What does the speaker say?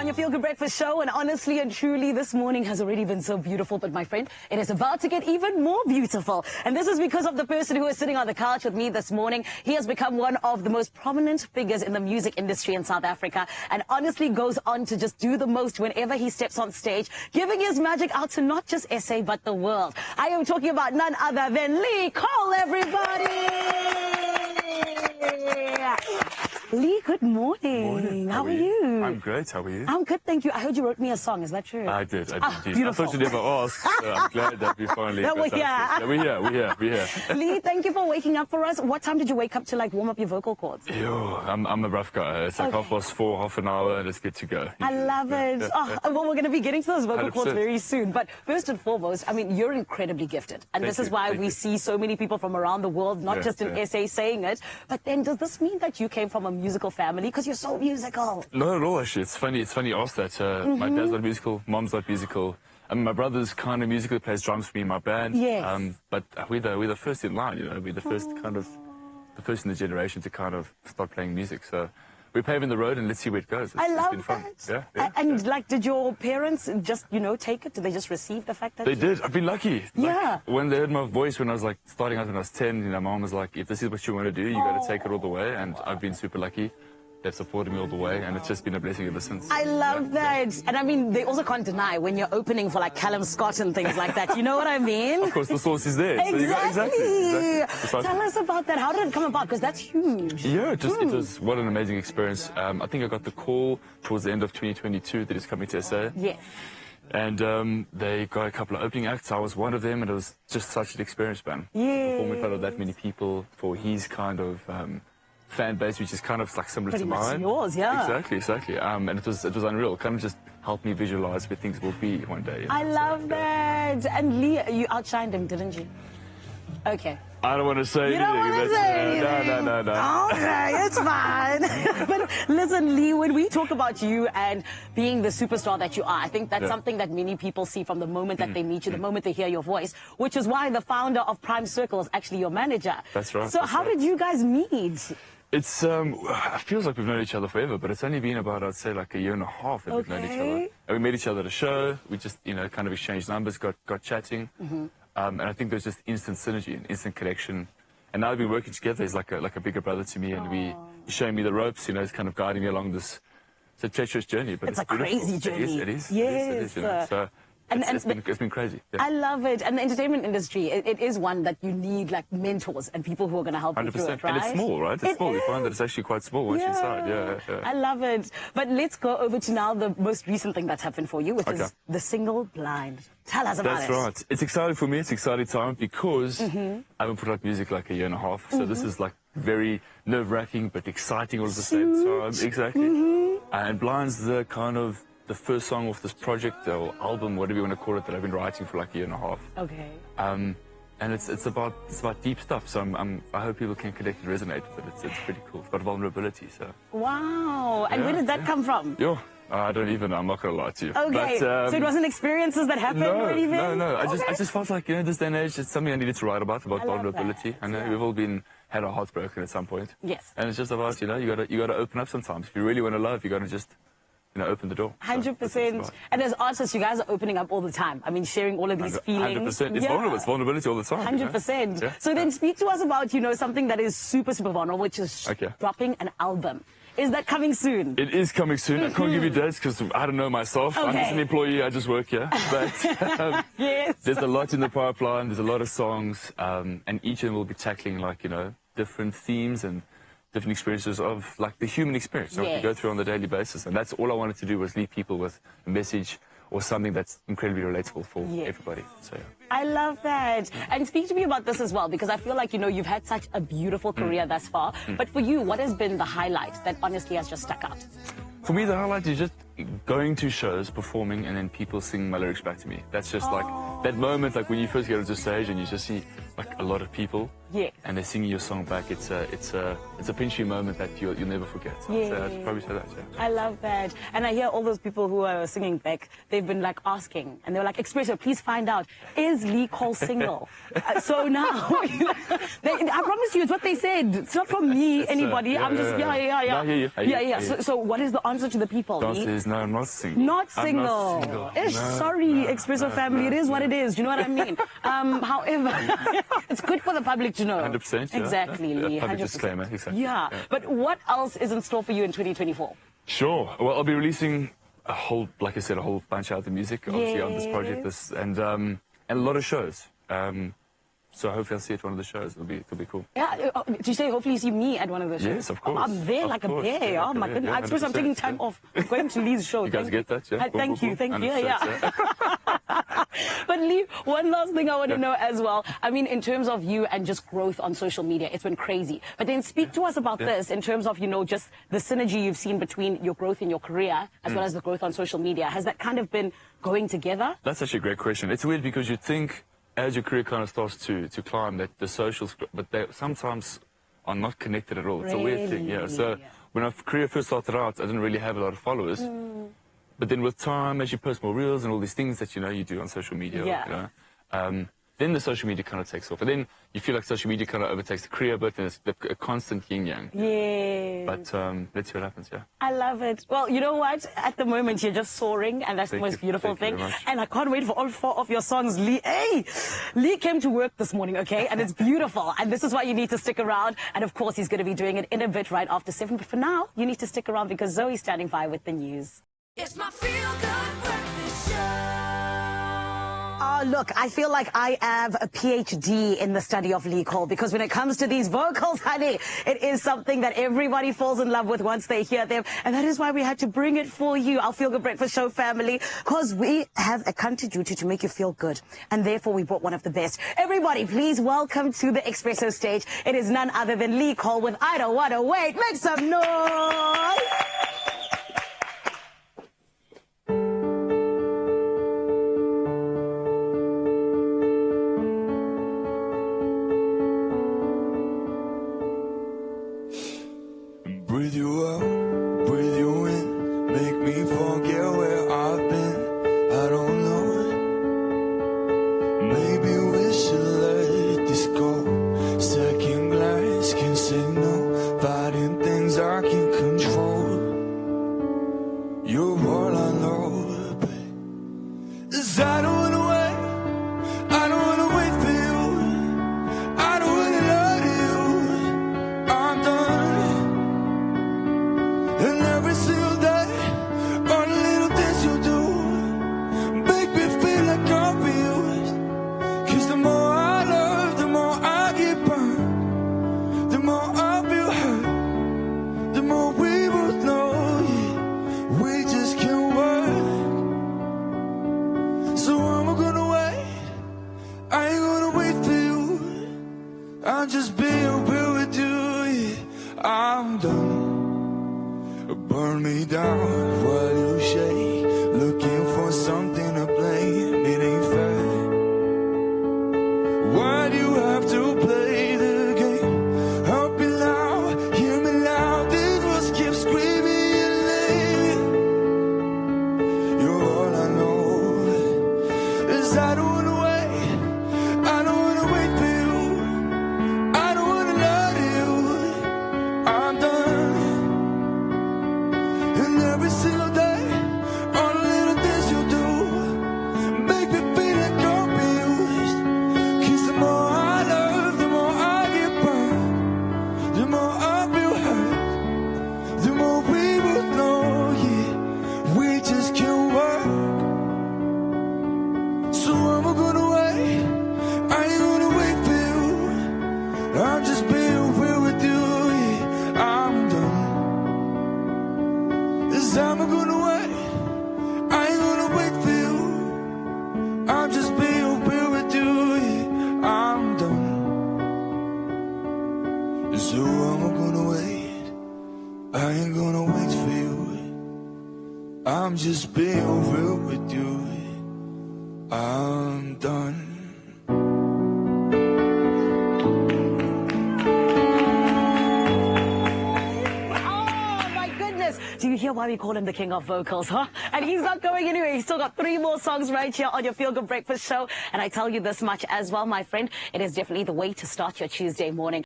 on your Feel Good Breakfast show, and honestly and truly, this morning has already been so beautiful, but my friend, it is about to get even more beautiful. And this is because of the person who is sitting on the couch with me this morning. He has become one of the most prominent figures in the music industry in South Africa, and honestly goes on to just do the most whenever he steps on stage, giving his magic out to not just SA, but the world. I am talking about none other than Lee Cole, everybody! Lee, good morning. Morning. How are you? I'm great. How are you? I'm good, thank you. I heard you wrote me a song. Is that true? I did. Indeed. Beautiful. I thought you never asked. So I'm glad that we finally. That we're here. Yeah, we're here. Lee, thank you for waking up for us. What time did you wake up to warm up your vocal cords? Yo, I'm a rough guy. It's like 4:30, half an hour, and it's good to go. I love it. Oh, well, we're going to be getting to those vocal cords very soon. But first and foremost, I mean, you're incredibly gifted. And this is why we see so many people from around the world, not just in SA, saying it. But then does this mean that you came from a musical family? Because you're so musical. Not at all, actually. It's funny you asked that. My dad's not musical, mom's not musical. I mean, my brother's kind of musical, plays drums for me in my band. Yes. But we're the first in line, you know. We're the first the first in the generation to kind of start playing music. So we're paving the road, and let's see where it goes. I love been fun. that. Yeah. And did your parents just, take it? Did they just receive the fact that They did. I've been lucky. Yeah. When they heard my voice when I was starting out when I was 10, my mom was like, if this is what you want to do, you got to take it all the way. And I've been super lucky. They've supported me all the way, and it's just been a blessing ever since. I love that. And I mean, they also can't deny when you're opening for Callum Scott and things like that. You know what I mean? Of course, the source is there. Exactly. So Tell us about that. How did it come about? Because that's huge. Yeah, it was what an amazing experience. I think I got the call towards the end of 2022 that it's coming to SA. Yes. And they got a couple of opening acts. I was one of them, and it was just such an experience, man. Yeah. Performing in front of that many people for his kind of fan base, which is kind of similar Pretty to much mine. yours, yeah. Exactly. And it was unreal. Kind of just helped me visualize where things will be one day. I love that. And Lee, you outshined him, didn't you? Okay. I don't want to say You don't want to say anything? No. Okay, it's fine. But listen, Lee, when we talk about you and being the superstar that you are, I think that's something that many people see from the moment that they meet you, the moment they hear your voice, which is why the founder of Prime Circle is actually your manager. That's right. So how did you guys meet? It's it feels like we've known each other forever, but it's only been about, I'd say, a year and a half that we've known each other. And we met each other at a show. We just, kind of exchanged numbers, got chatting. And I think there's just instant synergy and instant connection. And now we've been working together. He's like a bigger brother to me, and he's showing me the ropes. He's kind of guiding me along this. It's a treacherous journey, but it's a crazy journey. It is. Yes. So it's been crazy. Yeah. I love it. And the entertainment industry, it is one that you need mentors and people who are going to help you through it, right? And it's small, right? It's small. You find that it's actually quite small once you're inside. Yeah. I love it. But let's go over to now the most recent thing that's happened for you, which is the single Blind. Tell us about it. That's right. It's exciting for me. It's exciting time because I haven't put out music a year and a half. So this is very nerve-wracking but exciting all at the same time. Exactly. And Blind's the kind of the first song off this project or album, whatever you want to call it, that I've been writing for a year and a half. Okay. And it's about deep stuff. So I hope people can connect and resonate with it. It's pretty cool. It's got vulnerability. So. Wow. And where did that come from? I don't even know. I'm not going to lie to you. Okay. But, so it wasn't experiences that happened or anything? No. I just felt like, this day and age, it's something I needed to write about vulnerability. I know we've all had our hearts broken at some point. Yes. And it's just about, you got to open up sometimes. If you really want to love, you got to just open the door. 100%. And as artists, you guys are opening up all the time. I mean, sharing all of these feelings. 100%. It's vulnerable. It's vulnerability all the time. 100%. Yeah. So then speak to us about, something that is super, super vulnerable, which is dropping an album. Is that coming soon? It is coming soon. I can't give you dates because I don't know myself. Okay. I'm just an employee. I just work here. But yes. There's a lot in the pipeline. There's a lot of songs. And each of them will be tackling, different themes and different experiences of the human experience that we go through on a daily basis. And that's all I wanted to do, was leave people with a message or something that's incredibly relatable for everybody. So I love that. And speak to me about this as well, because I feel like, you've had such a beautiful career thus far. But for you, what has been the highlight that honestly has just stuck out? For me, the highlight is just going to shows, performing, and then people singing my lyrics back to me. That's just that moment, when you first get onto stage and you just see like a lot of people. Yes. And they're singing your song back. It's a pinchy moment that you'll never forget. So I'd probably say that, yeah. I love that. And I hear all those people who are singing back, they've been like asking, and they're like, Expresso, please find out, is Lee Cole single? So now, I promise you, it's what they said. It's not from me, anybody. I'm just, No, I hear you. So what is the answer to the people, The Lee? answer is no, I'm not single. Not I'm single. not single. Ish, sorry, Expresso family. It is what it is. Do you know what I mean? However, it's good for the public to know. 100%. Yeah. Exactly, Lee. Public 100%. disclaimer. Exactly. Yeah. But what else is in store for you in 2024? Sure. Well, I'll be releasing a whole, like I said, a whole bunch of other music, obviously, on this project, and a lot of shows. So hopefully I'll see you at one of the shows. It'll be cool. Yeah. Did you say hopefully you see me at one of the shows? Yes, of course. I'm there like a bear. Yeah, Oh my goodness. I suppose I'm taking time off. I'm going to Lee's show. You guys get that? Yeah. Thank you. Thank you. 100%, Yeah. But Lee, one last thing I want to know as well. I mean, in terms of you and just growth on social media, it's been crazy. But then speak to us about this in terms of, you know, just the synergy you've seen between your growth in your career as well as the growth on social media. Has that kind of been going together? That's actually a great question. It's weird because you think as your career kind of starts to climb that the socials, but they sometimes are not connected at all. It's a weird thing, yeah. So when my career first started out, I didn't really have a lot of followers. But then with time, as you post more reels and all these things that, you know, you do on social media, you know, then the social media kind of takes off. And then you feel like social media kind of overtakes the career a bit, and it's a constant yin-yang. Yeah. But let's see what happens, yeah. I love it. Well, you know what? At the moment, you're just soaring, and that's the most beautiful thing. And I can't wait for all 4 of your songs, Lee. Hey! Lee came to work this morning, okay? And it's beautiful. And this is why you need to stick around. And of course, he's going to be doing it in a bit right after 7. But for now, you need to stick around because Zoe's standing by with the news. It's my feel-good breakfast show. Oh, look, I feel like I have a PhD in the study of Lee Cole because when it comes to these vocals, honey, it is something that everybody falls in love with once they hear them. And that is why we had to bring it for you, our Feel Good Breakfast Show family, because we have a country duty to make you feel good. And therefore, we brought one of the best. Everybody, please welcome to the Expresso stage. It is none other than Lee Cole with I Don't Wanna Wait. Make some noise! Breathe you out, breathe you in, make me forget where I've been. I don't know. Maybe we should let this go. Second glance can say no, fighting things I can't control. You're all I know, babe. 'Cause I don't wanna wait, I don't wanna wait for you. I don't wanna lie to you. I'm done. And every single day, all the little things you do make me feel like I'm abused. 'Cause the more I love, the more I get burned. The more I feel hurt, the more we both know, yeah, we just can't work. So I'm gonna wait, I ain't gonna wait for you. I'll just be real with you, yeah. I'm done. Burn me down while you shake, looking for something to blame. It ain't fair. Why do you have to play the game? Help me loud, hear me loud. These words keep screaming your name. You're all I know. 'Cause I don't wanna wait, I don't wanna wait for you. I don't wanna lie to you. I'm done. And every single day, all the little things you do make me feel like I'm abused. 'Cause the more I love, the more I get burned. The more I feel hurt, the more we both know, yeah, we just can't work. So I'm gonna wait, I ain't gonna wait for you. I'm just being real with you, yeah, I'm done. 'Cause I'm gonna wait, I ain't gonna wait for you. I'm just being real with you, yeah, I'm done. So I'm gonna wait, I ain't gonna wait for you. I'm just being real with you, yeah, I'm done. wonder why we call him the king of vocals, huh? And he's not going anywhere. He's still got 3 more songs right here on your Feel Good Breakfast show. And I tell you this much as well, my friend, it is definitely the way to start your Tuesday morning.